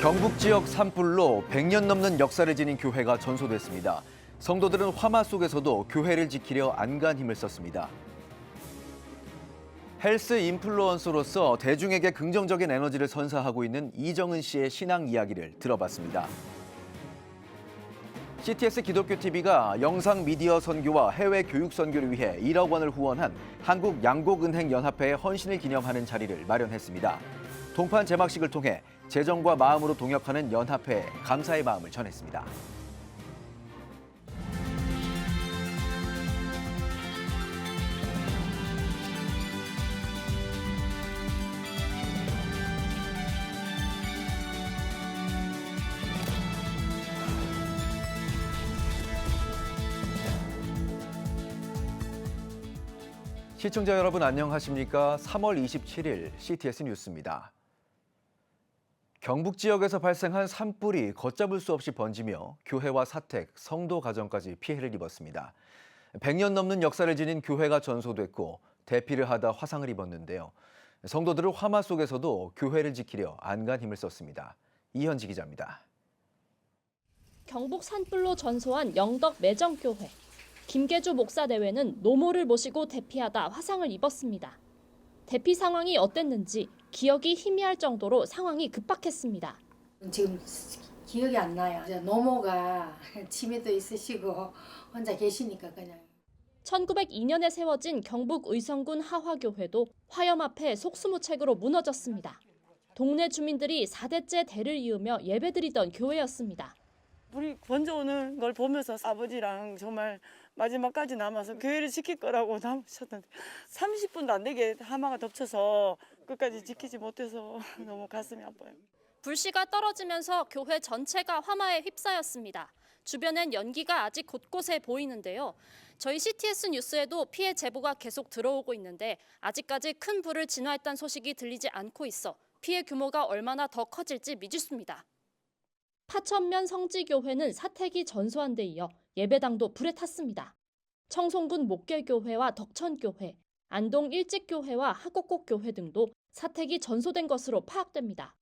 경북 지역 산불로 100년 넘는 역사를 지닌 교회가 전소됐습니다. 성도들은 화마 속에서도 교회를 지키려 안간 힘을 썼습니다. 헬스 인플루언서로서 대중에게 긍정적인 에너지를 선사하고 있는 이정은 씨의 신앙 이야기를 들어봤습니다. CTS 기독교TV가 영상 미디어 선교와 해외 교육 선교를 위해 1억 원을 후원한 한국양곡은행연합회의 헌신을 기념하는 자리를 마련했습니다. 동판 제막식을 통해 재정과 마음으로 동역하는 연합회에 감사의 마음을 전했습니다. 시청자 여러분 안녕하십니까? 3월 27일 CTS 뉴스입니다. 경북 지역에서 발생한 산불이 걷잡을 수 없이 번지며 교회와 사택, 성도 가정까지 피해를 입었습니다. 100년 넘는 역사를 지닌 교회가 전소됐고 대피를 하다 화상을 입었는데요. 성도들은 화마 속에서도 교회를 지키려 안간 힘을 썼습니다. 이현지 기자입니다. 경북 산불로 전소한 영덕 매정교회. 김계주 목사 내외는 노모를 모시고 대피하다 화상을 입었습니다. 대피 상황이 어땠는지 기억이 희미할 정도로 상황이 급박했습니다. 지금 기억이 안 나요. 이제 노모가 치매도 있으시고 혼자 계시니까 그냥. 1902년에 세워진 경북 의성군 하화교회도 화염 앞에 속수무책으로 무너졌습니다. 동네 주민들이 4대째 대를 이으며 예배드리던 교회였습니다. 불이 번져오는 걸 보면서 아버지랑 정말 마지막까지 남아서 교회를 지킬 거라고 남으셨는데 30분도 안 되게 하마가 덮쳐서 끝까지 지키지 못해서 너무 가슴이 아파요. 불씨가 떨어지면서 교회 전체가 화마에 휩싸였습니다. 주변엔 연기가 아직 곳곳에 보이는데요. 저희 CTS 뉴스에도 피해 제보가 계속 들어오고 있는데 아직까지 큰 불을 진화했다는 소식이 들리지 않고 있어 피해 규모가 얼마나 더 커질지 미지수입니다. 파천면 성지교회는 사택이 전소한 데 이어 예배당도 불에 탔습니다. 청송군 목결교회와 덕천교회, 안동 일직교회와 하곡곡교회 등도 사택이 전소된 것으로 파악됩니다.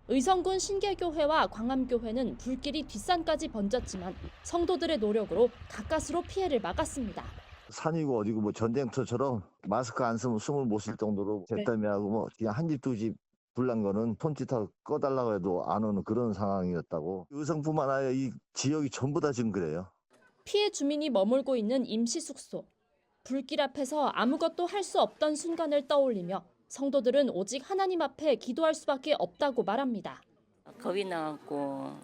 의성군 신계교회와 광암교회는 불길이 뒷산까지 번졌지만 성도들의 노력으로 가까스로 피해를 막았습니다. 산이고 어디고 뭐 전쟁터처럼 마스크 안 쓰면 숨을 못 쉴 정도로 잿더미하고 뭐 그냥 한 집 두 집 불난 거는 손짓하고 꺼달라고 해도 안 오는 그런 상황이었다고. 의성뿐만 아니라 이 지역이 전부 다 지금 그래요. 피해 주민이 머물고 있는 임시 숙소. 불길 앞에서 아무것도 할 수 없던 순간을 떠올리며 성도들은 오직 하나님 앞에 기도할 수밖에 없다고 말합니다. 겁이 나갖고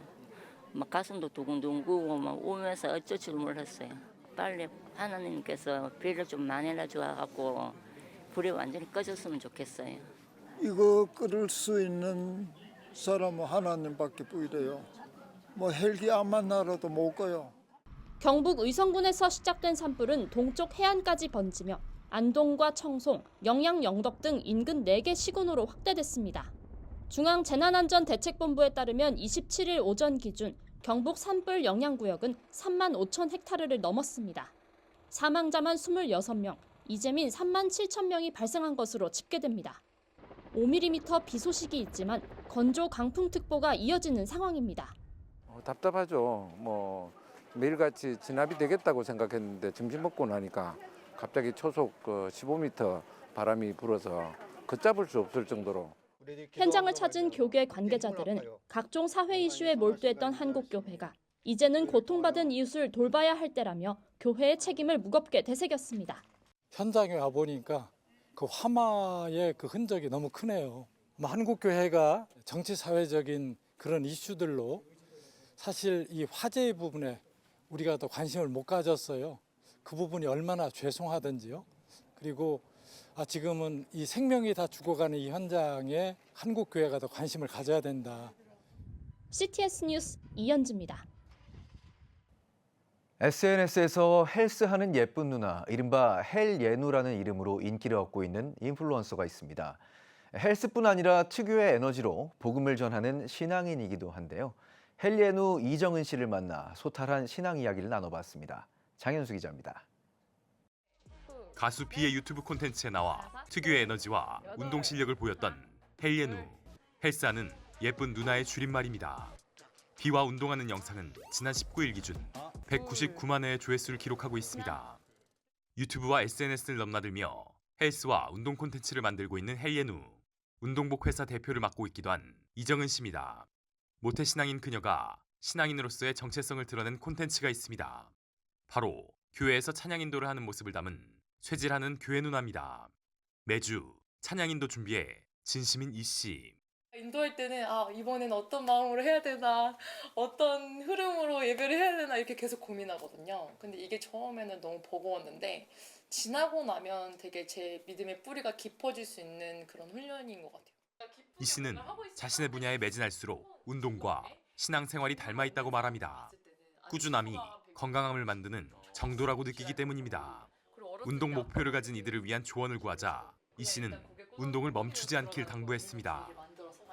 막 가슴도 두근두근 구고 막 오면서 어쩔 줄 몰랐어요. 빨리 하나님께서 비를 좀 많이 내줘갖고 불이 완전히 꺼졌으면 좋겠어요. 이거 끌을 수 있는 사람은 하나님밖에 보이래요. 뭐 헬기 암만 나라도 못 가요. 경북 의성군에서 시작된 산불은 동쪽 해안까지 번지며 안동과 청송, 영양, 영덕 등 인근 4개 시군으로 확대됐습니다. 중앙재난안전대책본부에 따르면 27일 오전 기준 경북 산불 영향구역은 3만 5천 헥타르를 넘었습니다. 사망자만 26명, 이재민 3만 7천 명이 발생한 것으로 집계됩니다. 5mm 비 소식이 있지만 건조 강풍특보가 이어지는 상황입니다. 답답하죠. 뭐 매일같이 진압이 되겠다고 생각했는데 점심 먹고 나니까 갑자기 초속 15m 바람이 불어서 걷잡을 수 없을 정도로. 현장을 찾은 교계 관계자들은 각종 사회 이슈에 몰두했던 한국교회가 이제는 고통받은 이웃을 돌봐야 할 때라며 교회의 책임을 무겁게 되새겼습니다. 현장에 와 보니까 그 화마의 그 흔적이 너무 크네요. 한국교회가 정치 사회적인 그런 이슈들로 사실 이 화재의 부분에 우리가 더 관심을 못 가졌어요. 그 부분이 얼마나 죄송하든지요. 그리고 지금은 이 생명이 다 죽어가는 이 현장에 한국교회가 더 관심을 가져야 된다. CTS 뉴스 이현지입니다. SNS에서 헬스하는 예쁜 누나, 이른바 헬예누라는 이름으로 인기를 얻고 있는 인플루언서가 있습니다. 헬스뿐 아니라 특유의 에너지로 복음을 전하는 신앙인이기도 한데요. 헬예누 이정은 씨를 만나 소탈한 신앙 이야기를 나눠봤습니다. 장현수 기자입니다. 가수 B의 유튜브 콘텐츠에 나와 특유의 에너지와 운동 실력을 보였던 헬예누. 헬스하는 예쁜 누나의 줄임말입니다. 비와 운동하는 영상은 지난 19일 기준 199만 회의 조회수를 기록하고 있습니다. 유튜브와 SNS를 넘나들며 헬스와 운동 콘텐츠를 만들고 있는 헬예누. 운동복 회사 대표를 맡고 있기도 한 이정은 씨입니다. 모태신앙인 그녀가 신앙인으로서의 정체성을 드러낸 콘텐츠가 있습니다. 바로 교회에서 찬양 인도를 하는 모습을 담은 쇠질하는 교회 누나입니다. 매주 찬양 인도 준비에 진심인 이 씨. 인도할 때는 이번엔 어떤 마음으로 해야 되나, 어떤 흐름으로 예배를 해야 되나 이렇게 계속 고민하거든요. 근데 이게 처음에는 너무 버거웠는데 지나고 나면 되게 제 믿음의 뿌리가 깊어질 수 있는 그런 훈련인 것 같아요. 이 씨는 자신의 분야에 매진할수록 운동과 신앙생활이 닮아 있다고 말합니다. 꾸준함이 건강함을 만드는 정도라고 느끼기 때문입니다. 운동 목표를 가진 이들을 위한 조언을 구하자 이 씨는 운동을 멈추지 않길 당부했습니다.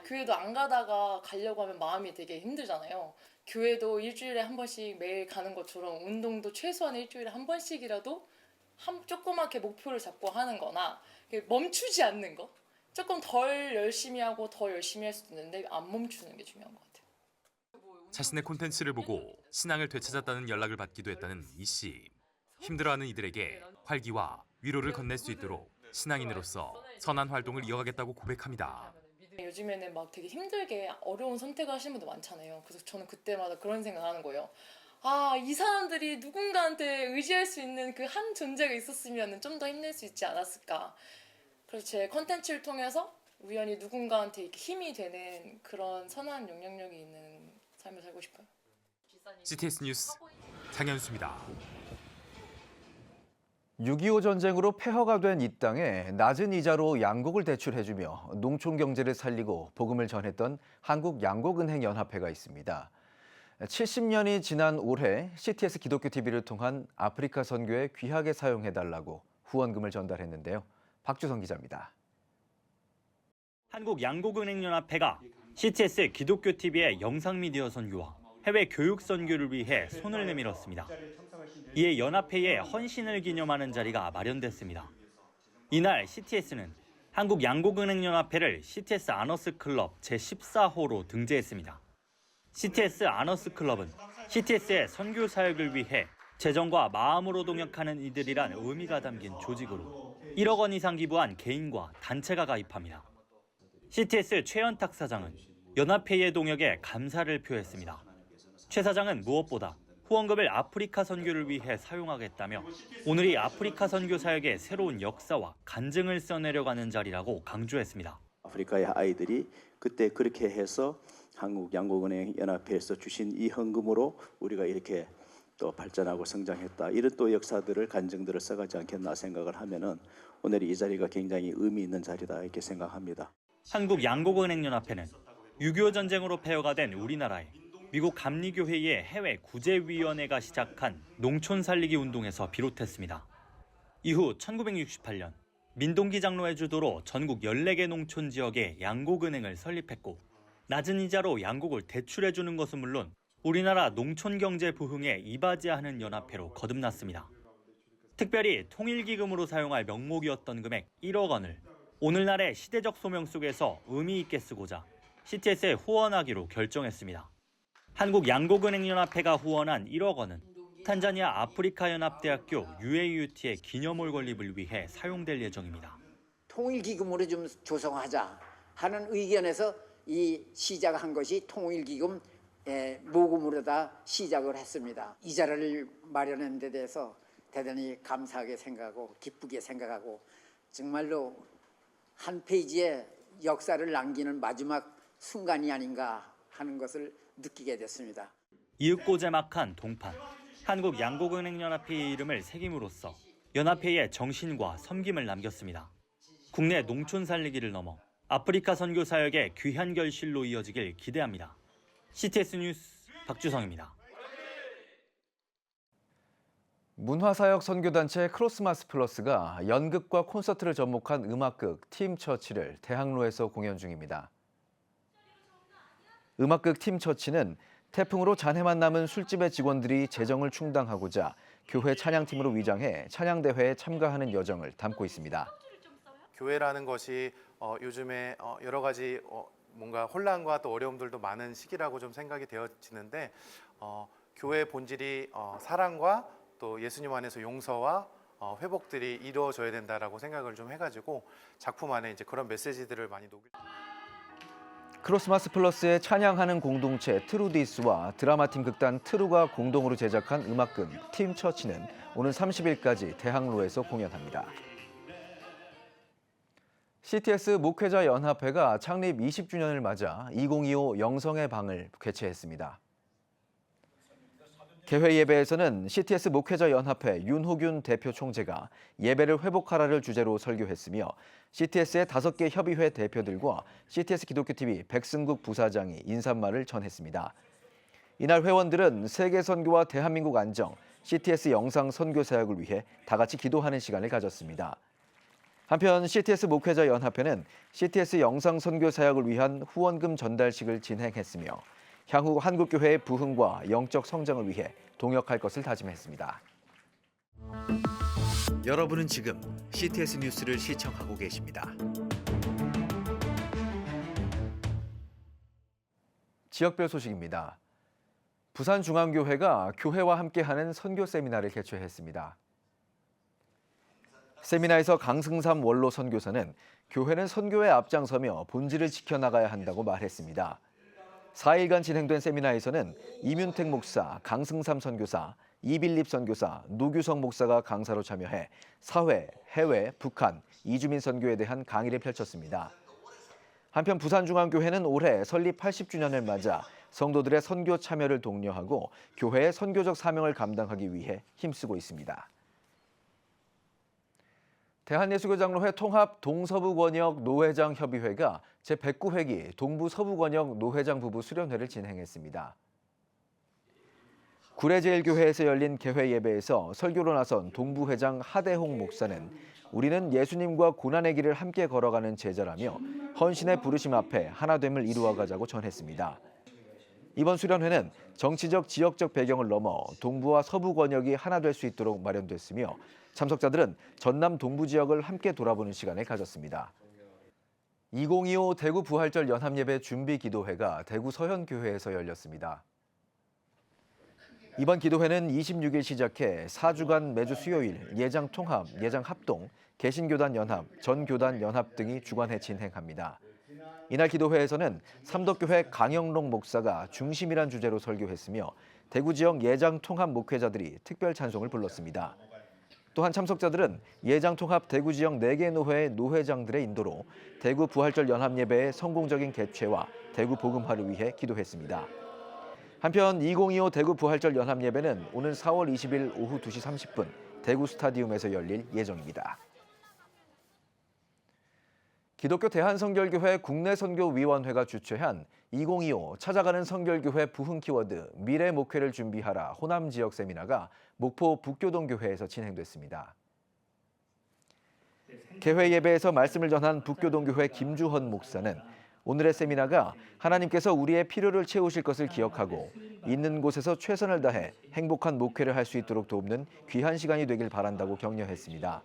교회도 안 가다가 가려고 하면 마음이 되게 힘들잖아요. 교회도 일주일에 한 번씩 매일 가는 것처럼 운동도 최소한 일주일에 한 번씩이라도 조그맣게 목표를 잡고 하는 거나 멈추지 않는 거. 조금 덜 열심히 하고 더 열심히 할 수도 있는데 안 멈추는 게 중요한 것 같아요. 자신의 콘텐츠를 보고 신앙을 되찾았다는 연락을 받기도 했다는 이 씨. 힘들어하는 이들에게 활기와 위로를 건넬 수 있도록 신앙인으로서 선한 활동을 이어가겠다고 고백합니다. 요즘에는 막 되게 힘들게 어려운 선택을 하시는 분도 많잖아요. 그래서 저는 그때마다 그런 생각을 하는 거예요. 이 사람들이 누군가한테 의지할 수 있는 그 한 존재가 있었으면 좀 더 힘낼 수 있지 않았을까. 그래서 제 컨텐츠를 통해서 우연히 누군가한테 이렇게 힘이 되는 그런 선한 영향력이 있는 삶을 살고 싶어요. CTS 뉴스 장현수입니다. 6.25 전쟁으로 폐허가 된 이 땅에 낮은 이자로 양곡을 대출해주며 농촌 경제를 살리고 복음을 전했던 한국양곡은행연합회가 있습니다. 70년이 지난 올해 CTS 기독교 TV를 통한 아프리카 선교에 귀하게 사용해달라고 후원금을 전달했는데요. 박주성 기자입니다. 한국양곡은행연합회가 CTS 기독교 TV의 영상미디어 선교와 해외 교육 선교를 위해 손을 내밀었습니다. 이에 연합회의 헌신을 기념하는 자리가 마련됐습니다. 이날 CTS는 한국양곡은행연합회를 CTS 아너스 클럽 제14호로 등재했습니다. CTS 아너스 클럽은 CTS의 선교 사역을 위해 재정과 마음으로 동역하는 이들이란 의미가 담긴 조직으로 1억 원 이상 기부한 개인과 단체가 가입합니다. CTS 최연탁 사장은 연합회의 동역에 감사를 표했습니다. 최 사장은 무엇보다 후원금을 아프리카 선교를 위해 사용하겠다며 오늘이 아프리카 선교 사역의 새로운 역사와 간증을 써내려가는 자리라고 강조했습니다. 아프리카의 아이들이 그때 그렇게 해서 한국양곡은행 연합회에서 주신 이 헌금으로 우리가 이렇게 또 발전하고 성장했다. 이런 또 역사들을 간증들을 써가지 않겠나 생각을 하면은 오늘 이 자리가 굉장히 의미 있는 자리다 이렇게 생각합니다. 한국양곡은행연합회는 6.25 전쟁으로 폐허가 된 우리나라에 미국 감리교회의 해외 구제위원회가 시작한 농촌 살리기 운동에서 비롯했습니다. 이후 1968년 민동기 장로의 주도로 전국 14개 농촌 지역에 양곡은행을 설립했고 낮은 이자로 양곡을 대출해주는 것은 물론 우리나라 농촌 경제 부흥에 이바지하는 연합회로 거듭났습니다. 특별히 통일기금으로 사용할 명목이었던 금액 1억 원을 오늘날의 시대적 소명 속에서 의미 있게 쓰고자 CTS에 후원하기로 결정했습니다. 한국양곡은행연합회가 후원한 1억 원은 탄자니아 아프리카연합대학교 UAUT의 기념홀 건립을 위해 사용될 예정입니다. 통일기금으로 좀 조성하자 하는 의견에서 이 시작한 것이 통일기금 모금으로다 시작을 했습니다. 이자를 마련한 데 대해서 대단히 감사하게 생각하고 기쁘게 생각하고 정말로 한 페이지의 역사를 남기는 마지막 순간이 아닌가 하는 것을 느끼게 됐습니다. 이윽고 제막한 동판, 한국양곡은행연합회의 이름을 새김으로써 연합회의 정신과 섬김을 남겼습니다. 국내 농촌 살리기를 넘어 아프리카 선교 사역의 귀한 결실로 이어지길 기대합니다. CTS 뉴스 박주성입니다. 문화사역 선교단체 크로스마스 플러스가 연극과 콘서트를 접목한 음악극 팀 처치를 대학로에서 공연 중입니다. 음악극 팀 처치는 태풍으로 잔해만 남은 술집의 직원들이 재정을 충당하고자 교회 찬양팀으로 위장해 찬양대회에 참가하는 여정을 담고 있습니다. 교회라는 것이 요즘에 여러 가지 뭔가 혼란과 또 어려움들도 많은 시기라고 좀 생각이 되어지는데 교회의 본질이 사랑과 또 예수님 안에서 용서와 회복들이 이루어져야 된다라고 생각을 좀 해가지고 작품 안에 이제 그런 메시지들을 많이 녹일. 크로스마스 플러스의 찬양하는 공동체 트루디스와 드라마팀 극단 트루가 공동으로 제작한 음악극 팀 처치는 오는 30일까지 대학로에서 공연합니다. CTS 목회자 연합회가 창립 20주년을 맞아 2025 영성의 방을 개최했습니다. 개회 예배에서는 CTS 목회자 연합회 윤호균 대표 총재가 예배를 회복하라를 주제로 설교했으며 CTS의 5개 협의회 대표들과 CTS 기독교TV 백승국 부사장이 인사말을 전했습니다. 이날 회원들은 세계 선교와 대한민국 안정, CTS 영상 선교 사역을 위해 다 같이 기도하는 시간을 가졌습니다. 한편 CTS 목회자 연합회는 CTS 영상 선교 사역을 위한 후원금 전달식을 진행했으며 향후 한국교회의 부흥과 영적 성장을 위해 동역할 것을 다짐했습니다. 여러분은 지금 CTS 뉴스를 시청하고 계십니다. 지역별 소식입니다. 부산중앙교회가 교회와 함께하는 선교 세미나를 개최했습니다. 세미나에서 강승삼 원로 선교사는 교회는 선교에 앞장서며 본질을 지켜나가야 한다고 말했습니다. 4일간 진행된 세미나에서는 이윤택 목사, 강승삼 선교사, 이빌립 선교사, 노규성 목사가 강사로 참여해 사회, 해외, 북한, 이주민 선교에 대한 강의를 펼쳤습니다. 한편 부산중앙교회는 올해 설립 80주년을 맞아 성도들의 선교 참여를 독려하고 교회의 선교적 사명을 감당하기 위해 힘쓰고 있습니다. 대한예수교장로회 통합 동서부권역 노회장 협의회가 제109회기 동부서부권역 노회장 부부 수련회를 진행했습니다. 구례제일교회에서 열린 개회 예배에서 설교로 나선 동부회장 하대홍 목사는 우리는 예수님과 고난의 길을 함께 걸어가는 제자라며 헌신의 부르심 앞에 하나됨을 이루어가자고 전했습니다. 이번 수련회는 정치적 지역적 배경을 넘어 동부와 서부 권역이 하나 될 수 있도록 마련됐으며 참석자들은 전남 동부 지역을 함께 돌아보는 시간을 가졌습니다. 2025 대구 부활절 연합예배 준비기도회가 대구 서현교회에서 열렸습니다. 이번 기도회는 26일 시작해 4주간 매주 수요일 예장 통합, 예장 합동, 개신교단 연합, 전교단 연합 등이 주관해 진행합니다. 이날 기도회에서는 삼덕교회 강영록 목사가 중심이란 주제로 설교했으며 대구 지역 예장 통합 목회자들이 특별 찬송을 불렀습니다. 또한 참석자들은 예장 통합 대구 지역 4개 노회의 노회장들의 인도로 대구 부활절 연합예배의 성공적인 개최와 대구 복음화를 위해 기도했습니다. 한편 2025 대구 부활절 연합예배는 오는 4월 20일 오후 2시 30분 대구 스타디움에서 열릴 예정입니다. 기독교 대한성결교회 국내선교위원회가 주최한 2025 찾아가는 성결교회 부흥 키워드 미래 목회를 준비하라 호남 지역 세미나가 목포 북교동교회에서 진행됐습니다. 개회 예배에서 말씀을 전한 북교동교회 김주헌 목사는 오늘의 세미나가 하나님께서 우리의 필요를 채우실 것을 기억하고 있는 곳에서 최선을 다해 행복한 목회를 할 수 있도록 돕는 귀한 시간이 되길 바란다고 격려했습니다.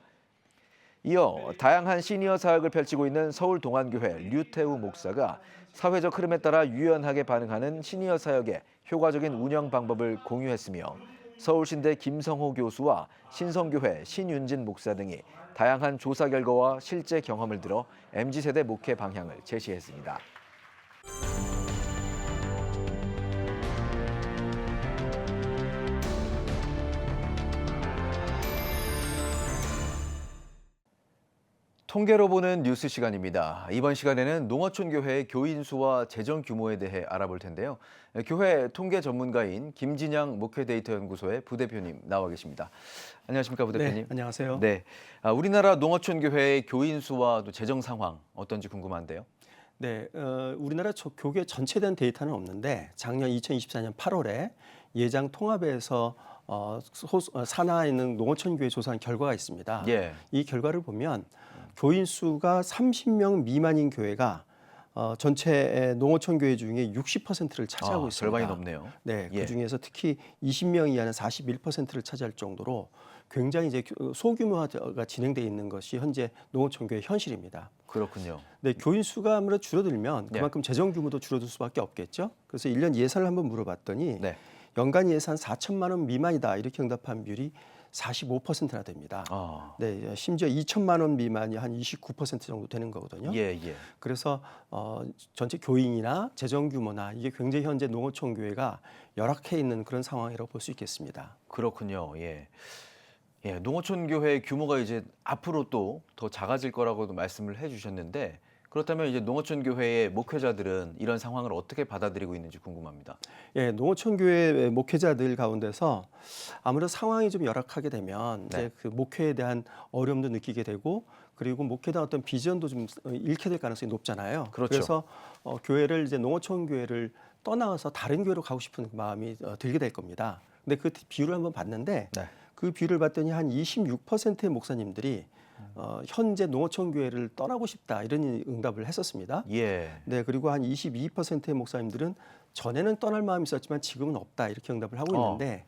이어 다양한 시니어 사역을 펼치고 있는 서울동안교회 류태우 목사가 사회적 흐름에 따라 유연하게 반응하는 시니어 사역의 효과적인 운영 방법을 공유했으며 서울신대 김성호 교수와 신성교회 신윤진 목사 등이 다양한 조사 결과와 실제 경험을 들어 MZ세대 목회 방향을 제시했습니다. 통계로 보는 뉴스 시간입니다. 이번 시간에는 농어촌 교회의 교인 수와 재정 규모에 대해 알아볼 텐데요. 교회 통계 전문가인 김진양 목회데이터 연구소의 부대표님 나와 계십니다. 안녕하십니까, 부대표님? 네, 안녕하세요. 네, 우리나라 농어촌 교회의 교인 수와 또 재정 상황 어떤지 궁금한데요. 네, 우리나라 교계 전체에 대한 데이터는 없는데 작년 2024년 8월에 예장 통합에서 산하에 있는 농어촌 교회 조사한 결과가 있습니다. 예. 이 결과를 보면 교인 수가 30명 미만인 교회가 전체 농어촌 교회 중에 60%를 차지하고 있습니다. 절반이 넘네요. 네, 예. 그 중에서 특히 20명 이하는 41%를 차지할 정도로 굉장히 이제 소규모화가 진행돼 있는 것이 현재 농어촌 교회 현실입니다. 그렇군요. 네, 교인 수가 아무래도 줄어들면 네. 그만큼 재정 규모도 줄어들 수밖에 없겠죠. 그래서 1년 예산을 한번 물어봤더니 네. 연간 예산 4천만 원 미만이다 이렇게 응답한 비율이 45%나 됩니다. 네, 심지어 2천만 원 미만이 한 29% 정도 되는 거거든요. 예. 그래서 전체 교인이나 재정 규모나 이게 굉장히 현재 농어촌 교회가 열악해 있는 그런 상황이라고 볼 수 있겠습니다. 그렇군요. 예. 예, 농어촌 교회 규모가 이제 앞으로 또 더 작아질 거라고도 말씀을 해주셨는데 그렇다면 이제 농어촌 교회의 목회자들은 이런 상황을 어떻게 받아들이고 있는지 궁금합니다. 예, 농어촌 교회 목회자들 가운데서 아무래도 상황이 좀 열악하게 되면 네. 이제 그 목회에 대한 어려움도 느끼게 되고 그리고 목회에 대한 어떤 비전도 좀 잃게 될 가능성이 높잖아요. 그렇죠. 그래서 교회를 이제 농어촌 교회를 떠나서 다른 교회로 가고 싶은 마음이 들게 될 겁니다. 근데 그 비율을 한번 봤는데 네. 그 비율을 봤더니 한 26%의 목사님들이 현재 농어촌 교회를 떠나고 싶다 이런 응답을 했었습니다. 예. 네, 그리고 한 22%의 목사님들은 전에는 떠날 마음이 있었지만 지금은 없다 이렇게 응답을 하고 있는데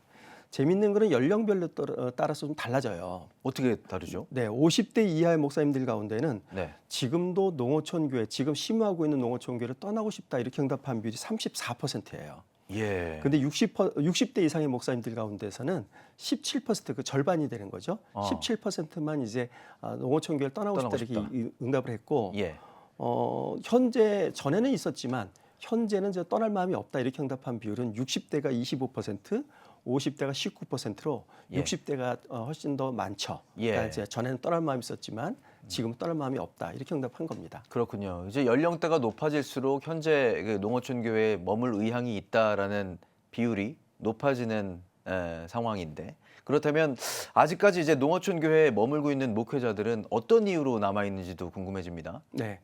재밌는 거는 연령별로 따라서 좀 달라져요. 어떻게 다르죠? 네, 50대 이하의 목사님들 가운데는 네. 지금도 농어촌 교회, 지금 심화하고 있는 농어촌 교회를 떠나고 싶다 이렇게 응답한 비율이 34%예요. 예. 근데 60대 이상의 목사님들 가운데서는 17%그 절반이 되는 거죠. 17%만 이제 농어촌 교회를 떠나고 싶다 이렇게 응답을 했고 예. 현재 전에는 있었지만 현재는 이제 떠날 마음이 없다 이렇게 응답한 비율은 60대가 25%, 50대가 19%로 예. 60대가 훨씬 더 많죠. 예. 그러니까 이제 전에는 떠날 마음이 있었지만 지금 떠날 마음이 없다 이렇게 응답한 겁니다. 그렇군요. 이제 연령대가 높아질수록 현재 그 농어촌 교회에 머물 의향이 있다라는 비율이 높아지는 상황인데 그렇다면 아직까지 이제 농어촌 교회에 머물고 있는 목회자들은 어떤 이유로 남아 있는지도 궁금해집니다. 네.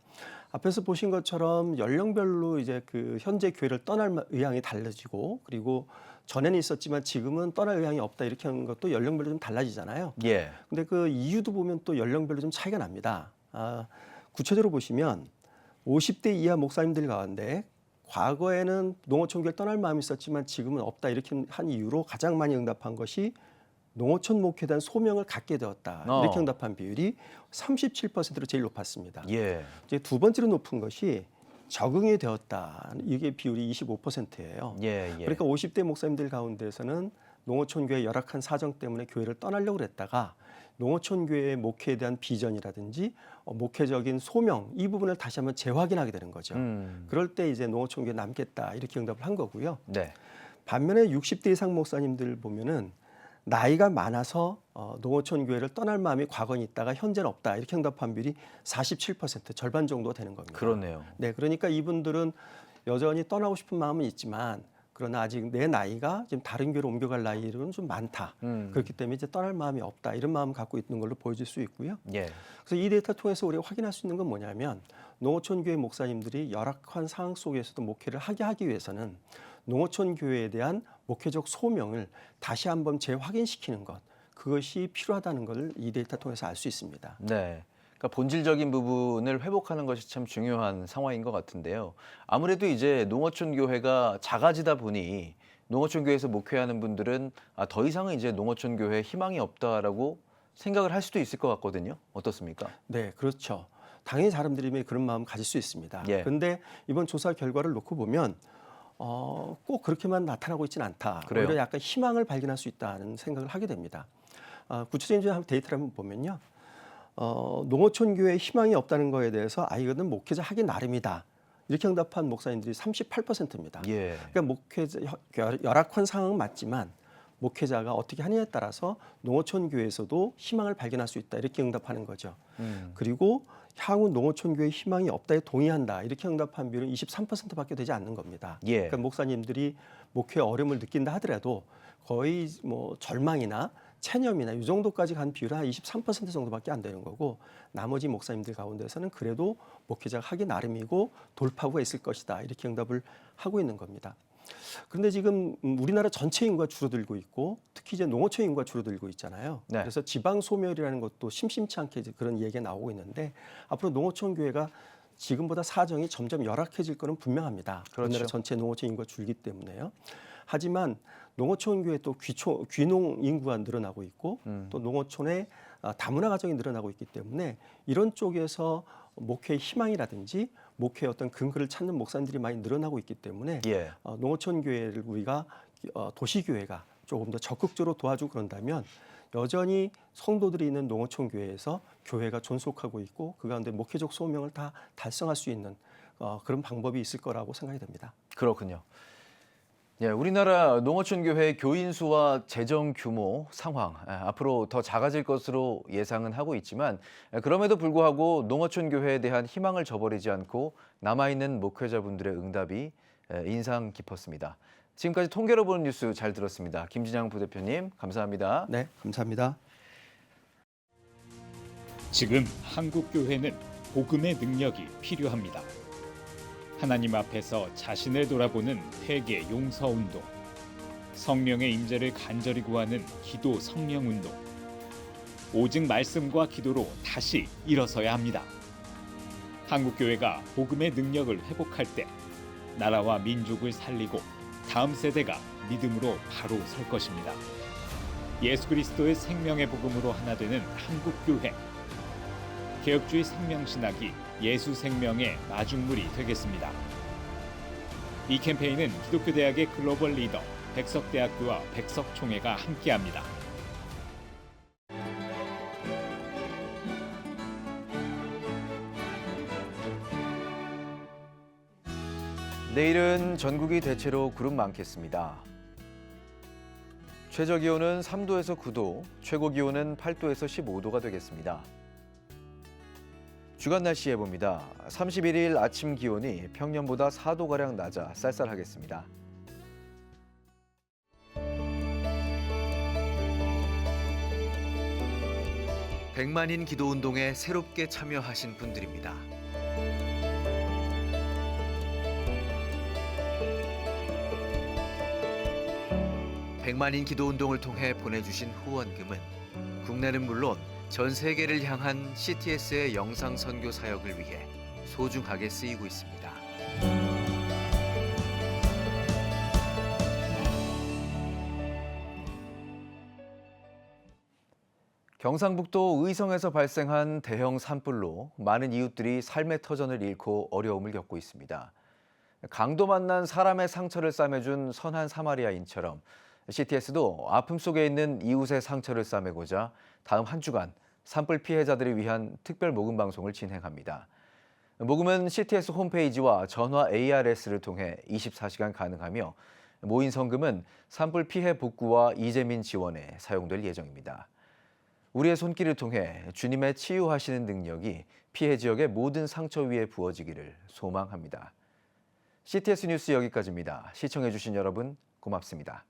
앞에서 보신 것처럼 연령별로 이제 그 현재 교회를 떠날 의향이 달라지고 그리고 전에는 있었지만 지금은 떠날 의향이 없다 이렇게 하는 것도 연령별로 좀 달라지잖아요. 예. 근데 그 이유도 보면 또 연령별로 좀 차이가 납니다. 구체적으로 보시면 50대 이하 목사님들 가운데 과거에는 농어촌 교회를 떠날 마음이 있었지만 지금은 없다 이렇게 한 이유로 가장 많이 응답한 것이 농어촌 목회에 대한 소명을 갖게 되었다 이렇게 응답한 비율이 37%로 제일 높았습니다. 예. 이제 두 번째로 높은 것이 적응이 되었다. 이게 비율이 25%예요. 예. 그러니까 50대 목사님들 가운데서는 농어촌 교회 열악한 사정 때문에 교회를 떠나려고 했다가 농어촌 교회의 목회에 대한 비전이라든지 목회적인 소명 이 부분을 다시 한번 재확인하게 되는 거죠. 그럴 때 이제 농어촌 교회 남겠다 이렇게 응답을 한 거고요. 네. 반면에 60대 이상 목사님들 보면은 나이가 많아서 농어촌 교회를 떠날 마음이 과거에 있다가 현재는 없다 이렇게 응답한 비율이 47% 절반 정도가 되는 겁니다. 그렇네요. 네, 그러니까 이분들은 여전히 떠나고 싶은 마음은 있지만 그러나 아직 내 나이가 지금 다른 교회로 옮겨갈 나이로는 좀 많다. 그렇기 때문에 이제 떠날 마음이 없다 이런 마음을 갖고 있는 걸로 보여질 수 있고요. 예. 그래서 이 데이터 통해서 우리가 확인할 수 있는 건 뭐냐면 농어촌 교회 목사님들이 열악한 상황 속에서도 목회를 하기 위해서는 농어촌 교회에 대한 목회적 소명을 다시 한번 재확인시키는 것 그것이 필요하다는 걸 이 데이터 통해서 알 수 있습니다. 네. 그러니까 본질적인 부분을 회복하는 것이 참 중요한 상황인 것 같은데요. 아무래도 이제 농어촌 교회가 작아지다 보니 농어촌 교회에서 목회하는 분들은 더 이상은 이제 농어촌 교회에 희망이 없다라고 생각을 할 수도 있을 것 같거든요. 어떻습니까? 네, 그렇죠. 당연히 사람들이 그런 마음 가질 수 있습니다. 그런데 예. 이번 조사 결과를 놓고 보면 꼭 그렇게만 나타나고 있지는 않다. 그래요? 오히려 약간 희망을 발견할 수 있다는 생각을 하게 됩니다. 구체적인 데이터를 한번 보면요. 농어촌 교회에 희망이 없다는 거에 대해서 이거는 목회자 하기 나름이다. 이렇게 응답한 목사님들이 38%입니다. 예. 그러니까 목회자 열악한 상황은 맞지만 목회자가 어떻게 하느냐에 따라서 농어촌 교회에서도 희망을 발견할 수 있다. 이렇게 응답하는 거죠. 그리고 향후 농어촌 교회에 희망이 없다에 동의한다. 이렇게 응답한 비율은 23%밖에 되지 않는 겁니다. 예. 그러니까 목사님들이 목회 어려움을 느낀다 하더라도 거의 뭐 절망이나 체념이나 이 정도까지 간 비율은 한 23% 정도밖에 안 되는 거고 나머지 목사님들 가운데서는 그래도 목회자가 하기 나름이고 돌파구가 있을 것이다. 이렇게 응답을 하고 있는 겁니다. 그런데 지금 우리나라 전체 인구가 줄어들고 있고 특히 이제 농어촌 인구가 줄어들고 있잖아요. 네. 그래서 지방 소멸이라는 것도 심심치 않게 이제 그런 얘기가 나오고 있는데 앞으로 농어촌 교회가 지금보다 사정이 점점 열악해질 거는 분명합니다. 그렇죠. 우리나라 전체 농어촌 인구가 줄기 때문에요. 하지만 농어촌 교회 또 귀농 인구가 늘어나고 있고 또 농어촌에 다문화 가정이 늘어나고 있기 때문에 이런 쪽에서 목회의 희망이라든지 목회의 어떤 근거를 찾는 목사님들이 많이 늘어나고 있기 때문에 예. 농어촌 교회를 우리가 도시교회가 조금 더 적극적으로 도와주고 그런다면 여전히 성도들이 있는 농어촌 교회에서 교회가 존속하고 있고 그 가운데 목회적 소명을 다 달성할 수 있는 그런 방법이 있을 거라고 생각이 됩니다. 그렇군요. 예, 우리나라 농어촌 교회 교인 수와 재정 규모 상황 앞으로 더 작아질 것으로 예상은 하고 있지만 그럼에도 불구하고 농어촌 교회에 대한 희망을 저버리지 않고 남아있는 목회자분들의 응답이 인상 깊었습니다. 지금까지 통계로 보는 뉴스 잘 들었습니다. 김진양 부대표님 감사합니다. 네, 감사합니다. 지금 한국 교회는 복음의 능력이 필요합니다. 하나님 앞에서 자신을 돌아보는 회개 용서 운동, 성령의 임재를 간절히 구하는 기도 성령 운동, 오직 말씀과 기도로 다시 일어서야 합니다. 한국 교회가 복음의 능력을 회복할 때 나라와 민족을 살리고 다음 세대가 믿음으로 바로 설 것입니다. 예수 그리스도의 생명의 복음으로 하나 되는 한국 교회. 개혁주의 생명신학이 예수 생명의 마중물이 되겠습니다. 이 캠페인은 기독교대학의 글로벌 리더 백석대학교와 백석총회가 함께합니다. 내일은 전국이 대체로 구름 많겠습니다. 최저 기온은 3도에서 9도, 최고 기온은 8도에서 15도가 되겠습니다. 주간 날씨 해봅니다. 31일 아침 기온이 평년보다 4도가량 낮아 쌀쌀하겠습니다. 백만인 기도운동에 새롭게 참여하신 분들입니다. 백만인 기도운동을 통해 보내주신 후원금은 국내는 물론 전 세계를 향한 CTS의 영상 선교 사역을 위해 소중하게 쓰이고 있습니다. 경상북도 의성에서 발생한 대형 산불로 많은 이웃들이 삶의 터전을 잃고 어려움을 겪고 있습니다. 강도 만난 사람의 상처를 싸매준 선한 사마리아인처럼 CTS도 아픔 속에 있는 이웃의 상처를 싸매고자 다음 한 주간 산불 피해자들을 위한 특별 모금 방송을 진행합니다. 모금은 CTS 홈페이지와 전화 ARS를 통해 24시간 가능하며 모인 성금은 산불 피해 복구와 이재민 지원에 사용될 예정입니다. 우리의 손길을 통해 주님의 치유하시는 능력이 피해 지역의 모든 상처 위에 부어지기를 소망합니다. CTS 뉴스 여기까지입니다. 시청해주신 여러분 고맙습니다.